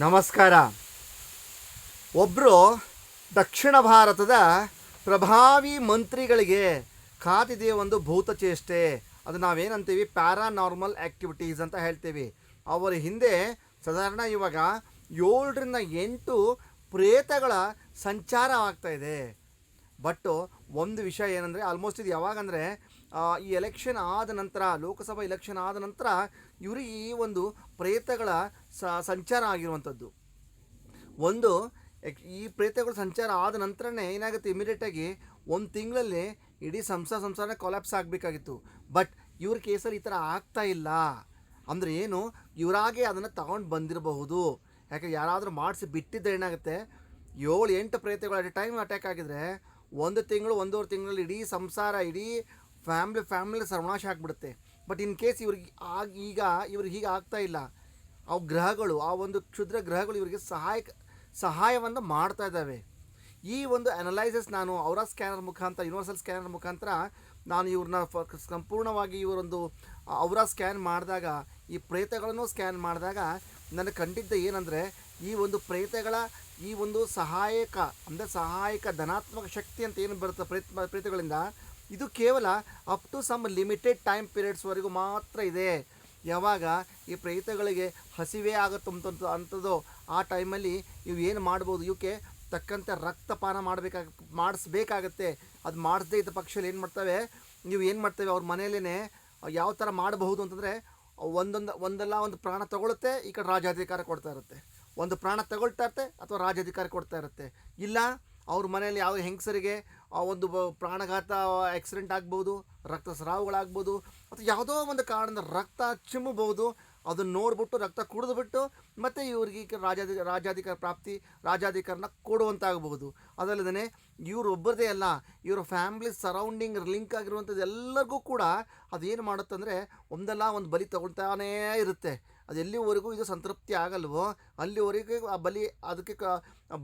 ನಮಸ್ಕಾರ. ಒಬ್ಬರು ದಕ್ಷಿಣ ಭಾರತದ ಪ್ರಭಾವಿ ಮಂತ್ರಿಗಳಿಗೆ ಕಾದಿದೆ ಒಂದು ಭೂತಚೇಷ್ಟೆ. ಅದು ನಾವೇನಂತೀವಿ ಪ್ಯಾರಾನಾರ್ಮಲ್ ಆ್ಯಕ್ಟಿವಿಟೀಸ್ ಅಂತ ಹೇಳ್ತೀವಿ. ಅವರ ಹಿಂದೆ ಸಾಧಾರಣ ಇವಾಗ 7ರಿಂದ 8 ಪ್ರೇತಗಳ ಸಂಚಾರ ಆಗ್ತಾಯಿದೆ. ಬಟ್ ಒಂದು ವಿಷಯ ಏನಂದರೆ, ಆಲ್ಮೋಸ್ಟ್ ಇದು ಯಾವಾಗಂದರೆ ಈ ಎಲೆಕ್ಷನ್ ಆದ ನಂತರ, ಲೋಕಸಭಾ ಎಲೆಕ್ಷನ್ ಆದ ನಂತರ ಇವ್ರಿಗೆ ಈ ಒಂದು ಪ್ರೇತಗಳ ಸಂಚಾರ ಆಗಿರುವಂಥದ್ದು. ಈ ಪ್ರೇತಗಳ ಸಂಚಾರ ಆದ ನಂತರನೇ ಏನಾಗುತ್ತೆ, ಇಮಿಡಿಯೇಟಾಗಿ 1 ತಿಂಗಳಲ್ಲಿ ಇಡೀ ಸಂಸಾರನೇ ಕೊಲ್ಯಾಪ್ಸ್ ಆಗಬೇಕಾಗಿತ್ತು. ಬಟ್ ಇವ್ರ ಕೇಸಲ್ಲಿ ಈ ಥರ ಆಗ್ತಾ ಇಲ್ಲ. ಅಂದರೆ ಏನು, ಇವರಾಗೆ ಅದನ್ನು ತಗೊಂಡು ಬಂದಿರಬಹುದು. ಯಾಕೆ ಯಾರಾದರೂ ಮಾಡಿಸಿ ಬಿಟ್ಟಿದ್ದರೆ ಏನಾಗುತ್ತೆ, 7-8 ಪ್ರೇತಗಳು ಅಟ್ ಎ ಟೈಮ್ ಅಟ್ಯಾಕ್ ಆಗಿದ್ರೆ 1 ತಿಂಗಳು 1.5 ತಿಂಗಳಲ್ಲಿ ಇಡೀ ಸಂಸಾರ, ಇಡೀ ಫ್ಯಾಮಿಲಿ ಸರ್ವನಾಶ ಆಗಿಬಿಡುತ್ತೆ. ಬಟ್ ಇನ್ ಕೇಸ್ ಇವ್ರಿಗೆ ಹೀಗೆ ಆಗ್ತಾ ಇಲ್ಲ. ಆ ಗ್ರಹಗಳು, ಆ ಒಂದು ಕ್ಷುದ್ರ ಗ್ರಹಗಳು ಇವರಿಗೆ ಸಹಾಯವನ್ನು ಮಾಡ್ತಾ ಇದ್ದಾವೆ. ಈ ಒಂದು ಅನಲೈಸಿಸ್ ನಾನು ಯೂನಿವರ್ಸಲ್ ಸ್ಕ್ಯಾನರ್ ಮುಖಾಂತರ ನಾನು ಇವ್ರನ್ನ ಸಂಪೂರ್ಣವಾಗಿ ಇವರೊಂದು ಸ್ಕ್ಯಾನ್ ಮಾಡಿದಾಗ, ಈ ಪ್ರೇತಗಳನ್ನು ಸ್ಕ್ಯಾನ್ ಮಾಡಿದಾಗ ನನಗೆ ಕಂಡಿದ್ದ ಏನಂದರೆ, ಈ ಒಂದು ಪ್ರೇತಗಳ ಈ ಒಂದು ಸಹಾಯಕ ಧನಾತ್ಮಕ ಶಕ್ತಿ ಅಂತ ಏನು ಬರುತ್ತೆ ಪ್ರೇತಗಳಿಂದ, ಇದು ಕೇವಲ up to some limited time ಪೀರಿಯಡ್ಸ್ವರೆಗೂ ಮಾತ್ರ ಇದೆ. ಯಾವಾಗ ಈ ಪ್ರೇತಗಳಿಗೆ ಹಸಿವೆ ಅಂಥದ್ದು ಆ ಟೈಮಲ್ಲಿ ಇವು ಏನು ಮಾಡ್ಬೋದು, ಇವಕ್ಕೆ ತಕ್ಕಂತೆ ರಕ್ತಪಾನ ಮಾಡಿಸ್ಬೇಕಾಗತ್ತೆ. ಅದು ಮಾಡಿಸದೇ ಇದ್ದ ಪಕ್ಷದಲ್ಲಿ ಏನು ಮಾಡ್ತವೆ, ಅವ್ರ ಮನೆಯಲ್ಲೇ ಯಾವ ಥರ ಮಾಡಬಹುದು ಅಂತಂದರೆ, ಒಂದಲ್ಲ ಒಂದು ಪ್ರಾಣ ತಗೊಳುತ್ತೆ, ಈ ಕಡೆ ರಾಜ್ಯಾಧಿಕಾರ ಕೊಡ್ತಾ ಇರುತ್ತೆ. ಒಂದು ಪ್ರಾಣ ತಗೊಳ್ತಾ ಇರುತ್ತೆ ಅಥವಾ ರಾಜ್ಯಾಧಿಕಾರ ಕೊಡ್ತಾ ಇರುತ್ತೆ. ಇಲ್ಲ ಅವ್ರ ಮನೆಯಲ್ಲಿ ಯಾವುದೇ ಹೆಂಗಸರಿಗೆ ಒಂದು ಪ್ರಾಣಘಾತ ಆಕ್ಸಿಡೆಂಟ್ ಆಗ್ಬೋದು, ರಕ್ತಸ್ರಾವಗಳಾಗ್ಬೋದು, ಅಥವಾ ಯಾವುದೋ ಒಂದು ಕಾರಣದಿಂದ ರಕ್ತ ಚಿಮ್ಮಬಹುದು. ಅದನ್ನು ನೋಡಿಬಿಟ್ಟು ರಕ್ತ ಕುಡಿದುಬಿಟ್ಟು ಮತ್ತು ಇವ್ರಿಗೆ ರಾಜ್ಯಾಧಿಕಾರನ ಕೊಡುವಂತಾಗಬಹುದು. ಅದಲ್ಲದೇ ಇವರೊಬ್ಬರದೇ ಅಲ್ಲ, ಇವರ ಫ್ಯಾಮಿಲಿ ಸರೌಂಡಿಂಗ್ ಲಿಂಕ್ ಆಗಿರುವಂಥದ್ದು ಎಲ್ಲರಿಗೂ ಕೂಡ ಅದೇನು ಮಾಡುತ್ತಂದರೆ, ಒಂದಲ್ಲ ಒಂದು ಬಲಿ ತಗೊಳ್ತಾನೇ ಇರುತ್ತೆ. ಅದು ಎಲ್ಲಿವರೆಗೂ ಇದು ಸಂತೃಪ್ತಿ ಆಗಲ್ವೋ ಅಲ್ಲಿವರೆಗೂ ಅದಕ್ಕೆ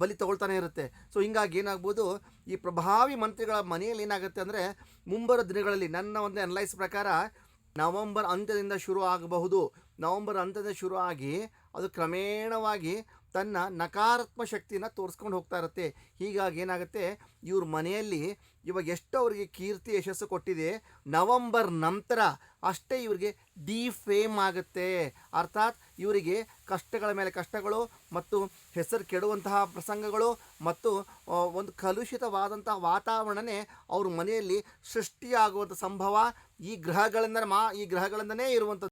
ಬಲಿ ತಗೊಳ್ತಾನೆ ಇರುತ್ತೆ. ಸೊ ಹಿಂಗಾಗಿ ಏನಾಗ್ಬೋದು, ಈ ಪ್ರಭಾವಿ ಮಂತ್ರಿಗಳ ಮನೆಯಲ್ಲಿ ಏನಾಗುತ್ತೆ ಅಂದರೆ, ಮುಂಬರುವ ದಿನಗಳಲ್ಲಿ ನನ್ನ ಒಂದು ಅನಲೈಸ್ ಪ್ರಕಾರ ನವಂಬರ್ ಅಂತ್ಯದಿಂದ ಶುರು ಆಗಬಹುದು. ನವಂಬರ್ ಅಂತ್ಯದಿಂದ ಶುರು ಆಗಿ ಅದು ಕ್ರಮೇಣವಾಗಿ ತನ್ನ ನಕಾರಾತ್ಮಕ ಶಕ್ತಿನ ತೋರಿಸ್ಕೊಂಡು ಹೋಗ್ತಾ ಇರುತ್ತೆ. ಹೀಗಾಗಿ ಏನಾಗುತ್ತೆ, ಇವ್ರ ಮನೆಯಲ್ಲಿ ಇವಾಗ ಎಷ್ಟು ಅವರಿಗೆ ಕೀರ್ತಿ ಯಶಸ್ಸು ಕೊಟ್ಟಿದೆ, ನವಂಬರ್ ನಂತರ ಅಷ್ಟೇ ಇವರಿಗೆ ಡಿಫೇಮ್ ಆಗುತ್ತೆ. ಅರ್ಥಾತ್ ಇವರಿಗೆ ಕಷ್ಟಗಳ ಮೇಲೆ ಕಷ್ಟಗಳು ಮತ್ತು ಹೆಸರು ಕೆಡುವಂತಹ ಪ್ರಸಂಗಗಳು ಮತ್ತು ಒಂದು ಕಲುಷಿತವಾದಂತಹ ವಾತಾವರಣನೇ ಅವ್ರ ಮನೆಯಲ್ಲಿ ಸೃಷ್ಟಿಯಾಗುವಂಥ ಸಂಭವ ಈ ಗ್ರಹಗಳಿಂದನೇ ಇರುವಂಥದ್ದು.